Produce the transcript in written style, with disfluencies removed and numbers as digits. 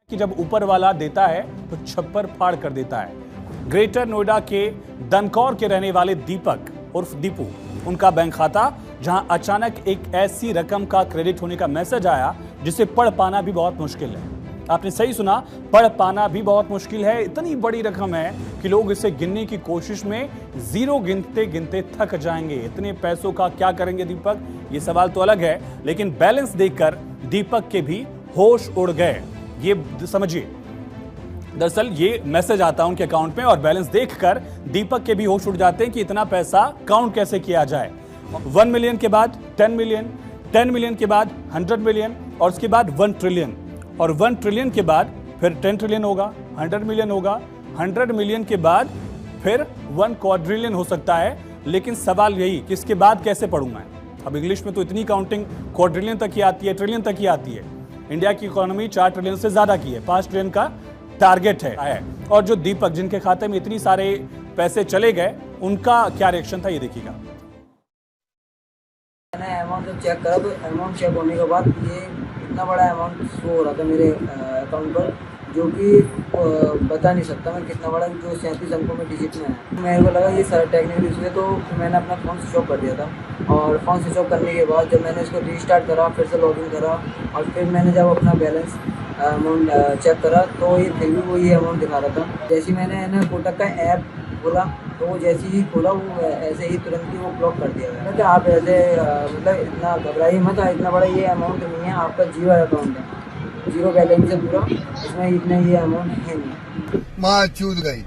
कि जब ऊपर वाला देता है तो छप्पर फाड़ कर देता है। ग्रेटर नोएडा के दनकौर के रहने वाले दीपक उर्फ दीपू, उनका बैंक खाता जहां अचानक एक ऐसी रकम का क्रेडिट होने का मैसेज आया जिसे पढ़ पाना भी बहुत मुश्किल है। आपने सही सुना, पढ़ पाना भी बहुत मुश्किल है। इतनी बड़ी रकम है कि लोग इसे गिनने की कोशिश में जीरो गिनते गिनते थक जाएंगे। इतने पैसों का क्या करेंगे दीपक, ये सवाल तो अलग है, लेकिन बैलेंस देखकर दीपक के भी होश उड़ गए। ये समझिए, दरअसल ये मैसेज आता है उनके अकाउंट में और बैलेंस देखकर दीपक के भी होश उड़ जाते हैं कि इतना पैसा काउंट कैसे किया जाए। 1 मिलियन के बाद 10 मिलियन, 10 मिलियन के बाद 100 मिलियन और उसके बाद 1 ट्रिलियन और 1 ट्रिलियन के बाद फिर 10 ट्रिलियन होगा, 100 मिलियन होगा, 100 मिलियन के बाद फिर 1 क्वाड्रिलियन हो सकता है। लेकिन सवाल यही कि इसके बाद कैसे पढ़ूंगा। अब इंग्लिश में तो इतनी काउंटिंग क्वाड्रिलियन तक ही आती है, ट्रिलियन तक ही आती है। इंडिया की इकोनॉमी 4 ट्रिलियन से ज्यादा की है, 5 ट्रिलियन का टारगेट है। और जो दीपक, जिनके खाते में इतनी सारे पैसे चले गए, उनका क्या रिएक्शन था, ये देखिएगा। मैंने अमाउंट जब चेक करा तो अमाउंट चेक होने के बाद ये इतना बड़ा अमाउंट शो हो रहा था मेरे अकाउंट पर, जो कि बता नहीं सकता मैं कितना बड़ा, जो 37 अंकों में डिजिट में है। मेरे को लगा ये सारा टेक्निकल इशू है, तो मैंने अपना फ़ोन स्विच ऑफ कर दिया था। और फ़ोन स्विच ऑफ करने के बाद जब मैंने इसको रीस्टार्ट करा, फिर से लॉगिन करा और फिर मैंने जब अपना बैलेंस अमाउंट चेक करा तो ये फिर भी वो ये अमाउंट दिखा रहा था। जैसे मैंने ना कोटक का ऐप खोला तो जैसे ही खोला वो ऐसे ही तुरंत ही वो ब्लॉक कर दिया गया। मतलब आप ऐसे मतलब इतना घबराइए मत, इतना बड़ा ये अमाउंट नहीं है, आपका जीरो अकाउंट है, जीरो बैलेंस है पूरा, इसमें इतना ये अमाउंट है नहीं। माँ चूत गई।